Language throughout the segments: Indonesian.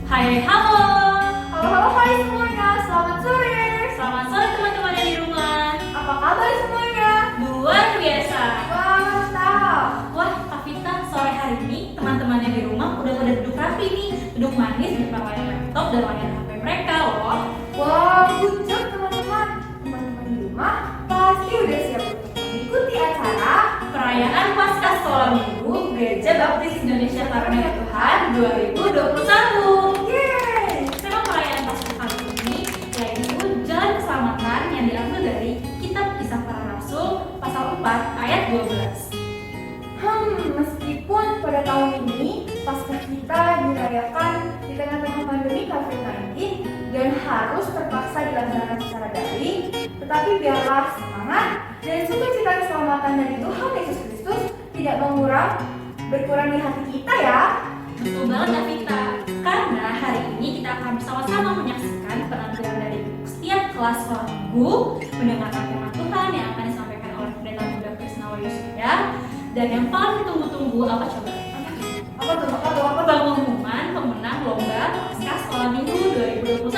Hai, halo. Halo, hai semuanya. Selamat sore. Selamat sore teman-teman yang di rumah. Apa kabar semuanya? Luar biasa. Wah, mantap. Wah, Kak Vita, sore hari ini teman-teman yang di rumah udah pada duduk rapi nih, duduk manis di depan layar laptop dan layar HP mereka loh. Wah, good job teman-teman. Teman-teman di rumah pasti udah siap untuk mengikuti acara Perayaan Paskah Sekolah Minggu Gereja Baptis Indonesia Karunia Tuhan 2021. Yeay. Tema perayaan Paskah kali ini yaitu Jalan Keselamatan yang diambil dari Kitab Kisah Para Rasul pasal 4 ayat 12. Meskipun pada tahun ini Paskah kita dirayakan di tengah-tengah pandemi COVID-19 dan harus terpaksa dilaksanakan secara daring, tetapi biarlah semangat dan sukacita keselamatan dari Tuhan Yesus Kristus tidak berkurang di hati kita ya. Betul banget Kak Vita, karena hari ini kita akan bersama-sama menyaksikan penampilan dari setiap kelas sekolah minggu, mendengarkan tema Tuhan yang akan disampaikan oleh Pendeta Muda Krisna Wayusudha. Dan yang paling ditunggu-tunggu apa coba? Apa tuh? Pengumuman pemenang lomba Paskah Sekolah Minggu 2021.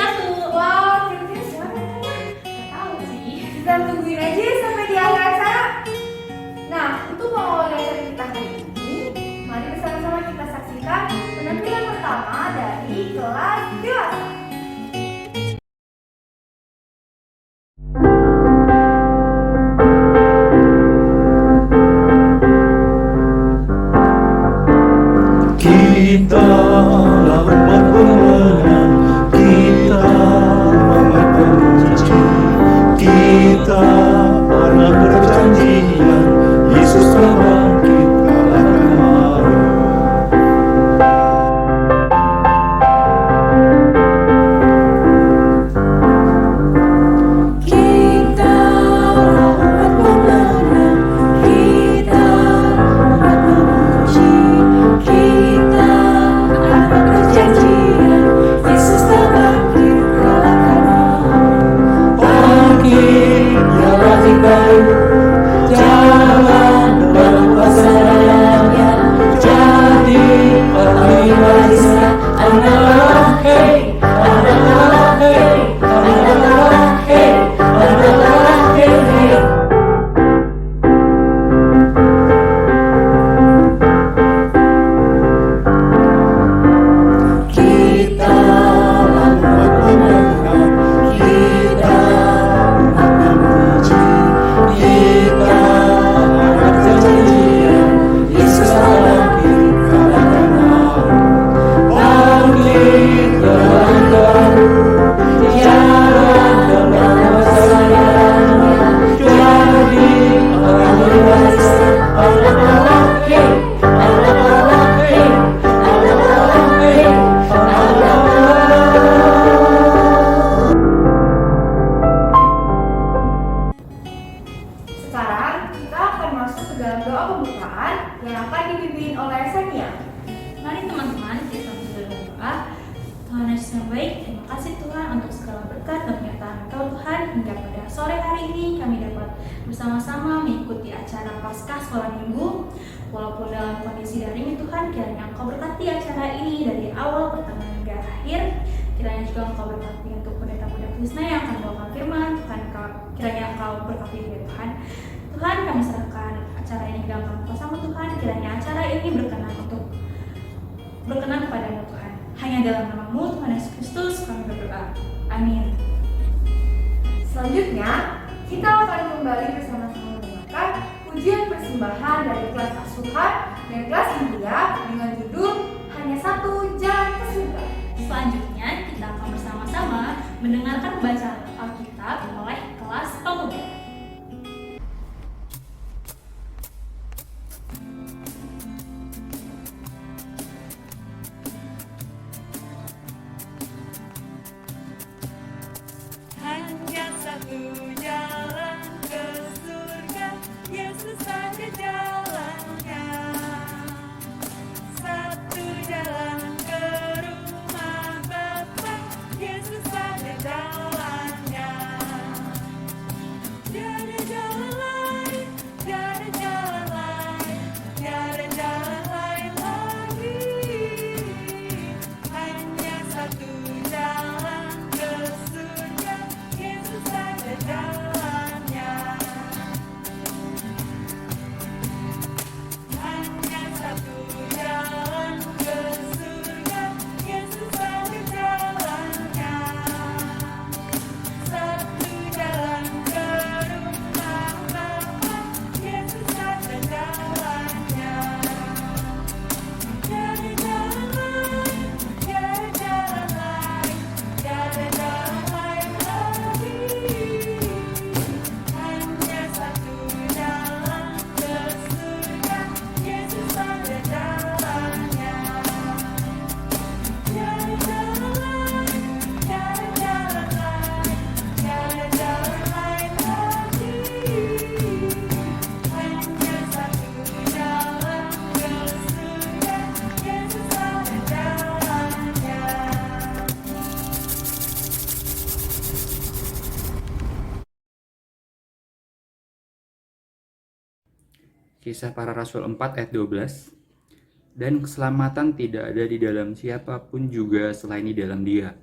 Wow, kira-kira siapa namanya? Gak tahu sih. Kita tungguin aja sampai di akhir acara. Nah, untuk mengawali acara kita hari ini, mari bersama-sama kita saksikan penampilan pertama dari kelas dewasa. Kita umat pemenang, kita umat penguji, kita anak perjanjian, Yesus telah bangkit, kalahkan maut. Kita umat pemenang, kita umat penguji, kita anak perjanjian, Yesus telah bangkit, kalahkan maut. Bangkit, ya bangkit baru, jalan dalam keselamatan, jadi ahli warisnya, anak hey, anak hey, anak hey, anak hey. Kita umat pemenang, kita umat penguji, kita anak perjanjian, Yesus telah bangkit, kalahkan maut. Bangkit dalam baru, jalan dalam keselamatan, jadi ahli warisnya, anak hey, anak hey, anak hey, anak. Sekarang kita akan masuk ke dalam doa pembukaan yang akan dipimpin oleh Sania. Mari teman-teman kita berdoa. Tuhan Yesus yang baik, terima kasih Tuhan untuk segala berkat dan penyertaan Engkau Tuhan, hingga pada sore hari ini kami dapat bersama-sama mengikuti acara Paskah Sekolah Minggu. Walaupun dalam kondisi daring Tuhan, kiranya Engkau berkati acara ini dari awal pertengahan hingga akhir. Kiranya juga Engkau berkati untuk Pendeta Muda Krisna yang akan membawakan firman Tuhan. Kiranya Engkau berkati dia Tuhan. Tuhan, kami serahkan acara ini ke dalam kuasa-Mu Tuhan. Kiranya acara ini berkenan kepadamu Tuhan. Hanya dalam nama-Mu Tuhan Yesus Kristus kami berdoa. Amin. Selanjutnya, kita akan kembali bersama-sama mendengarkan pujian persembahan dari kelas asuhan dan kelas India dengan judul Hanya Satu Jalan ke Surga. Selanjutnya kita akan bersama-sama mendengarkan bacaan Alkitab oleh kelas pemuda. Hanya satu jalan ke surga, Yesus saja jalannya. Satu jalan ke rumah Bapa, Yesus saja jalannya. Kisah Para Rasul 4 ayat 12. Dan keselamatan tidak ada di dalam siapapun juga selain di dalam Dia.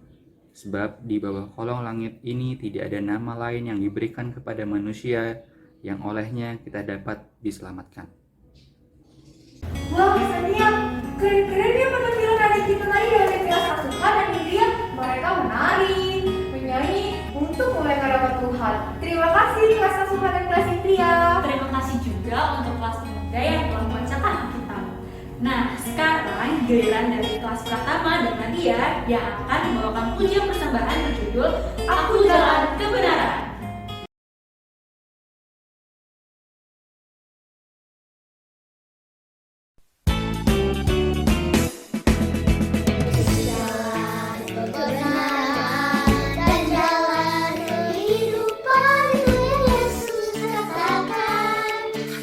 Sebab di bawah kolong langit ini tidak ada nama lain yang diberikan kepada manusia yang olehnya kita dapat diselamatkan. Wah, Satria, keren-keren ya penampilan adik kita tadi dari kelas asuhan dan dia mereka menari, menyanyi untuk memuliakan Tuhan. Terima kasih kelas asuhan dan kelas Indria. Terima kasih juga untuk kelas pemuda yang telah membacakan Alkitab. Nah, sekarang giliran dari kelas Pratama dan Nadia yang akan membawakan pujian persembahan berjudul Aku Jalan Kebenaran. Dan jalan kehidupan itu yang Yesus katakan.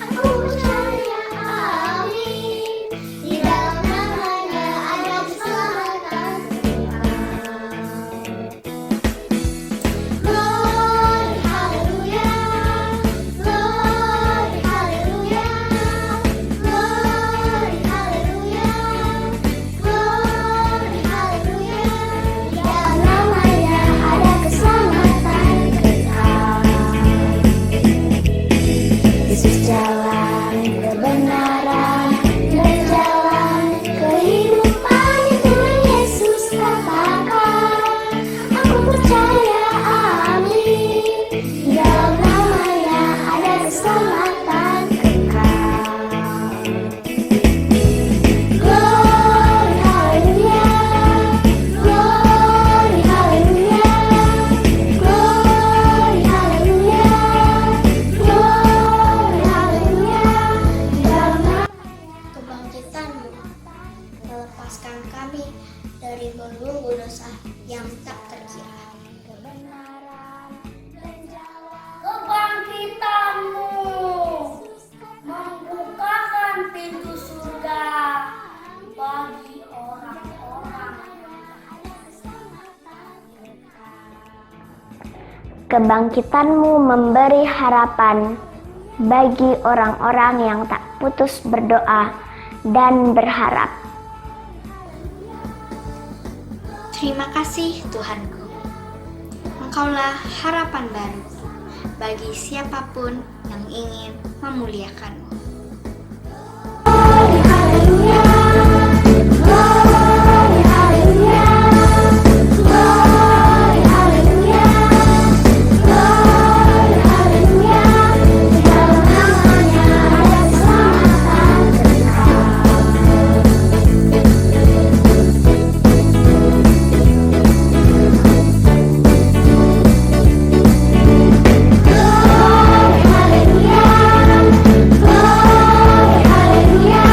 Aku percaya, amin. Di dalam namanya ada keselamatan kekal. Glory, haleluya. Glory, haleluya. Glory, haleluya. Glory, haleluya. Di dalam namanya ada keselamatan kekal. Yesus jalan kebenaran dan jalan kehidupan itu yang Yesus katakan. Aku percaya, amin. Di dalam namanya ada keselamatan kekal. Glory, haleluya. Glory, haleluya. Glory, haleluya. Glory, haleluya. Di dalam kebangkitan-Mu, melepaskan kami dari belenggu dosa yang tak terkira. Kebenaran dan jalan kebangkitan-Mu membukakan pintu surga bagi orang-orang. Kebangkitan-Mu memberi harapan bagi orang-orang yang tak putus berdoa dan berharap. Terima kasih Tuhanku. Engkaulah harapan baru bagi siapapun yang ingin memuliakan-Mu. Glory, haleluya. Glory, haleluya. Glory, haleluya. Glory, haleluya. Di dalam namanya ada keselamatan kekal. Glory, haleluya. Glory, haleluya.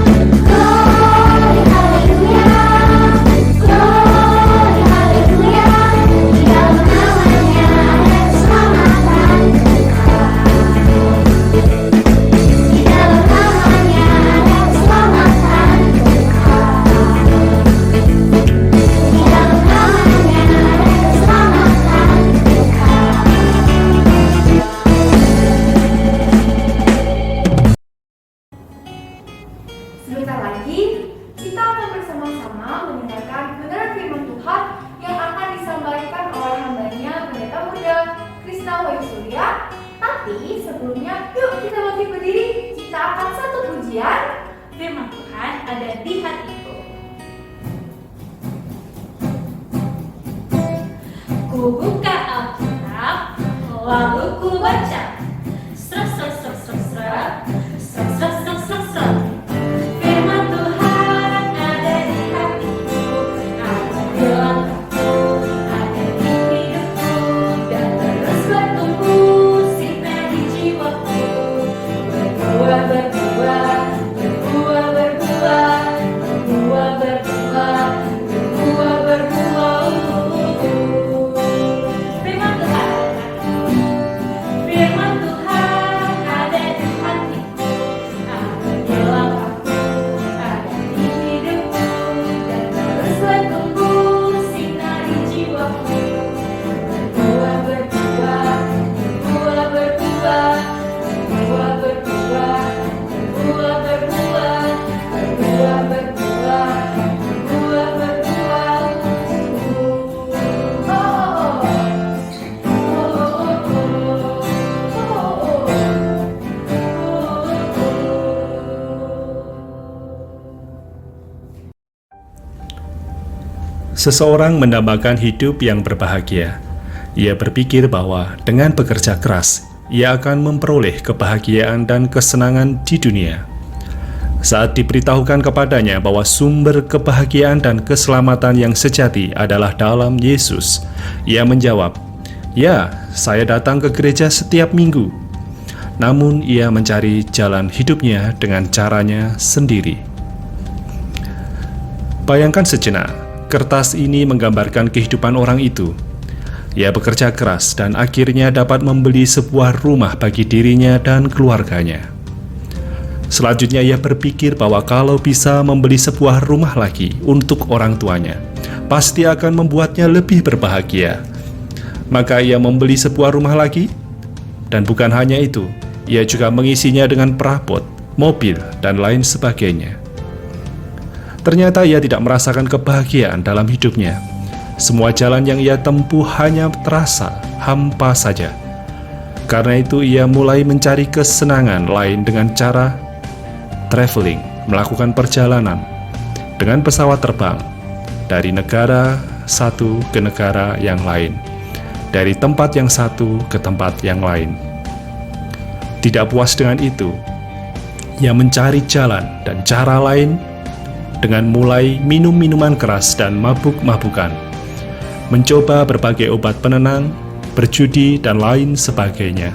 Glory, haleluya. Glory, haleluya. Di dalam namanya ada keselamatan kekal. Di dalam namanya ada keselamatan kekal. Di dalam namanya ada keselamatan kekal. Sebentar lagi kita akan bersama-sama mendengarkan kebenaran firman Tuhan yang akan disampaikan oleh hambanya pendeta muda Krisna Wahyu Surya. Tapi sebelumnya yuk kita bangkit berdiri, kita akan satu pujian. Firman Tuhan ada di hatiku. Ku buka Alkitab, lalu ku baca. Srek, srek, srek, srek, srek. Srek, srek, srek, srek, srek. Firman Tuhan ada di hatiku, ada di langkahku, ada di hidupku, dan terus bertumbuh sirna di jiwaku. Berbuah, berbuah, berbuah, berbuah, berbuah, berbuah, berbuah, berbuah. Firman Tuhan, firman Seseorang mendambakan hidup yang berbahagia. Ia berpikir bahwa dengan bekerja keras, ia akan memperoleh kebahagiaan dan kesenangan di dunia. Saat diberitahukan kepadanya bahwa sumber kebahagiaan dan keselamatan yang sejati adalah dalam Yesus, ia menjawab, "Ya, saya datang ke gereja setiap minggu." Namun ia mencari jalan hidupnya dengan caranya sendiri. Bayangkan sejenak, kertas ini menggambarkan kehidupan orang itu. Ia bekerja keras dan akhirnya dapat membeli sebuah rumah bagi dirinya dan keluarganya. Selanjutnya ia berpikir bahwa kalau bisa membeli sebuah rumah lagi untuk orang tuanya, pasti akan membuatnya lebih berbahagia. Maka ia membeli sebuah rumah lagi, dan bukan hanya itu, ia juga mengisinya dengan perabot, mobil, dan lain sebagainya. Ternyata ia tidak merasakan kebahagiaan dalam hidupnya. Semua jalan yang ia tempuh hanya terasa hampa saja. Karena itu ia mulai mencari kesenangan lain dengan cara traveling, melakukan perjalanan dengan pesawat terbang dari negara satu ke negara yang lain, dari tempat yang satu ke tempat yang lain. Tidak puas dengan itu, ia mencari jalan dan cara lain dengan mulai minum minuman keras dan mabuk-mabukan, mencoba berbagai obat penenang, berjudi, dan lain sebagainya.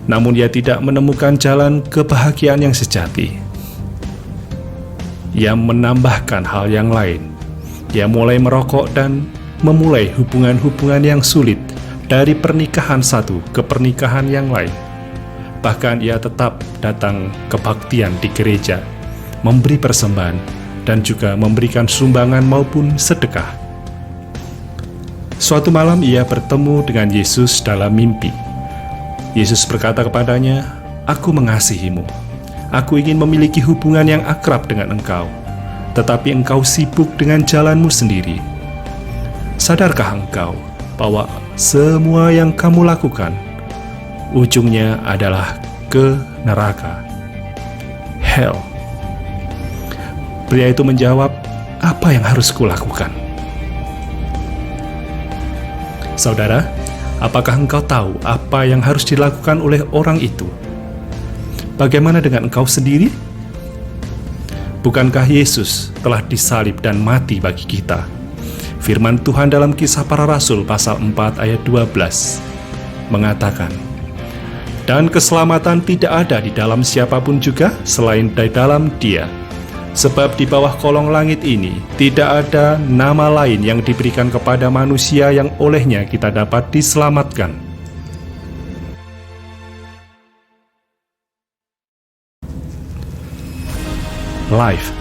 Namun ia tidak menemukan jalan kebahagiaan yang sejati. Ia menambahkan hal yang lain. Ia mulai merokok dan memulai hubungan-hubungan yang sulit dari pernikahan satu ke pernikahan yang lain. Bahkan ia tetap datang kebaktian di gereja, memberi persembahan, dan juga memberikan sumbangan maupun sedekah. Suatu malam ia bertemu dengan Yesus dalam mimpi. Yesus berkata kepadanya, "Aku mengasihimu. Aku ingin memiliki hubungan yang akrab dengan engkau, tetapi engkau sibuk dengan jalanmu sendiri. Sadarkah engkau bahwa semua yang kamu lakukan ujungnya adalah ke neraka, hell?" Pria itu menjawab, "Apa yang harus kulakukan?" Saudara, apakah engkau tahu apa yang harus dilakukan oleh orang itu? Bagaimana dengan engkau sendiri? Bukankah Yesus telah disalib dan mati bagi kita? Firman Tuhan dalam Kisah Para Rasul pasal 4 ayat 12 mengatakan, "Dan keselamatan tidak ada di dalam siapapun juga selain di dalam Dia. Sebab di bawah kolong langit ini tidak ada nama lain yang diberikan kepada manusia yang olehnya kita dapat diselamatkan." Life,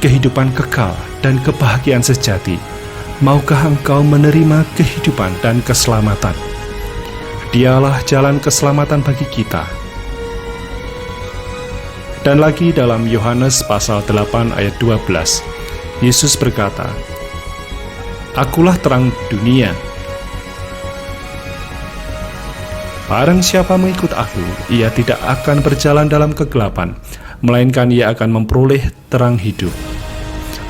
kehidupan kekal dan kebahagiaan sejati. Maukah engkau menerima kehidupan dan keselamatan? Dialah jalan keselamatan bagi kita. Dan lagi dalam Yohanes pasal 8 ayat 12, Yesus berkata, "Akulah terang dunia. Barang siapa mengikut aku, ia tidak akan berjalan dalam kegelapan, melainkan ia akan memperoleh terang hidup."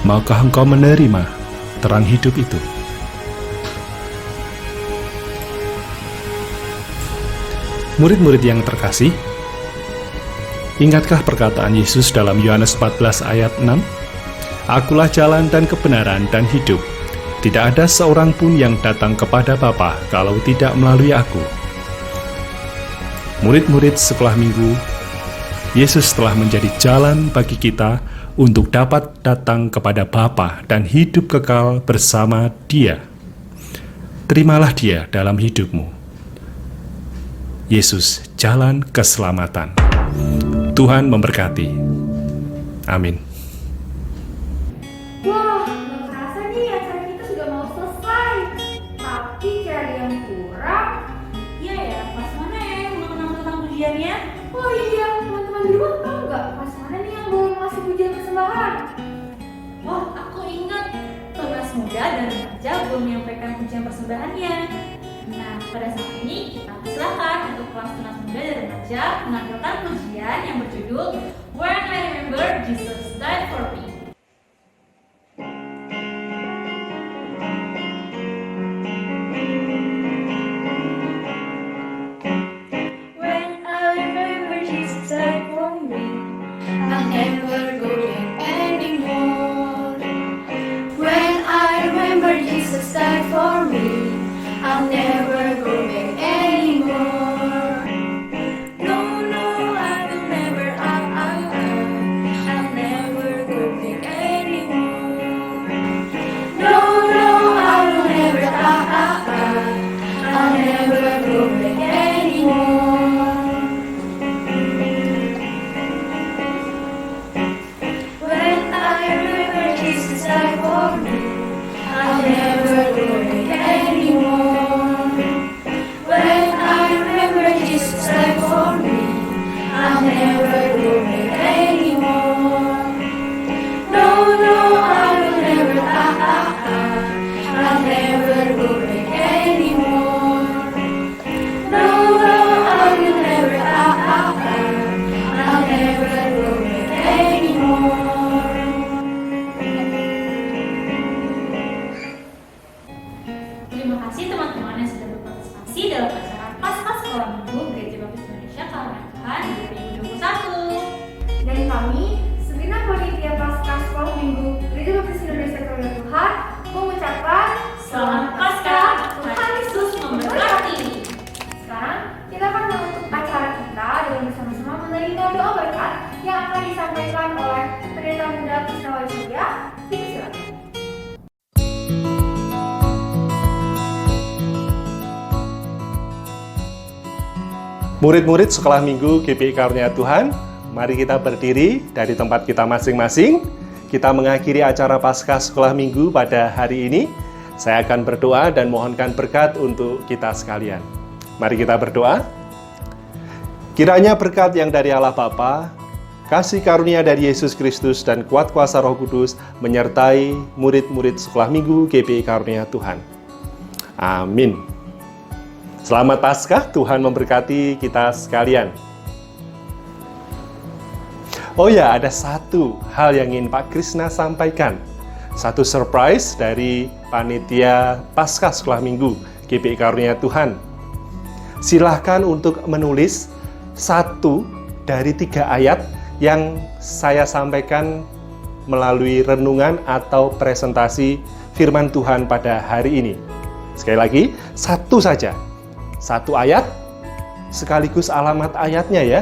Maukah engkau menerima terang hidup itu? Murid-murid yang terkasih, ingatkah perkataan Yesus dalam Yohanes 14 ayat 6? "Akulah jalan dan kebenaran dan hidup. Tidak ada seorang pun yang datang kepada Bapa kalau tidak melalui aku." Murid-murid sekolah minggu, Yesus telah menjadi jalan bagi kita untuk dapat datang kepada Bapa dan hidup kekal bersama Dia. Terimalah Dia dalam hidupmu. Yesus, jalan keselamatan. Tuhan memberkati. Amin. Wah, nggak kerasa nih acara kita sudah mau selesai. Tapi cari yang kurang. Iya ya, pas mana ya yang belum tentang pujiannya? Oh iya, teman-teman di rumah tahu nggak pas mana nih yang belum ngasih pujian persembahan? Oh, aku ingat tugas muda dan remaja belum menyampaikan pujian persembahannya. Nah, pada saat ini kita silakan untuk kelas tunas muda dan remaja menampilkan pujian yang berjudul When I Remember Jesus Died For Me. teman-teman yang sudah berpartisipasi dalam acara Pasca Sekolah Minggu Gereja Baptis Indonesia Karunia Tuhan 2021. Dan kami, segenap panitia Pasca Sekolah Minggu Gereja Baptis Indonesia Karunia Tuhan, mengucapkan Selamat Pasca, Tuhan Yesus memberkati. Sekarang kita akan menutup acara kita dengan bersama-sama menerima doa berkat yang akan disampaikan oleh Pendeta Muda Krisnawati Surya. Silakan. Murid-murid Sekolah Minggu GPI Karunia Tuhan, mari kita berdiri dari tempat kita masing-masing. Kita mengakhiri acara Paskah Sekolah Minggu pada hari ini. Saya akan berdoa dan mohonkan berkat untuk kita sekalian. Mari kita berdoa. Kiranya berkat yang dari Allah Bapa, kasih karunia dari Yesus Kristus dan kuat kuasa Roh Kudus menyertai murid-murid Sekolah Minggu GPI Karunia Tuhan. Amin. Selamat Paskah, Tuhan memberkati kita sekalian. Oh ya, ada satu hal yang ingin Pak Krisna sampaikan. Satu surprise dari panitia Paskah Sekolah Minggu GPI Karunia Tuhan. Silahkan untuk menulis 1 dari 3 ayat yang saya sampaikan melalui renungan atau presentasi firman Tuhan pada hari ini. Sekali lagi, 1 saja. 1 ayat, sekaligus alamat ayatnya ya.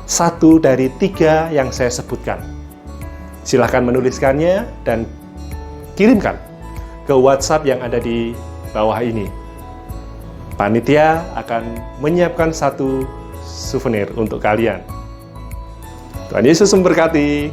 1 dari 3 yang saya sebutkan. Silahkan menuliskannya dan kirimkan ke WhatsApp yang ada di bawah ini. Panitia akan menyiapkan 1 souvenir untuk kalian. Tuhan Yesus memberkati.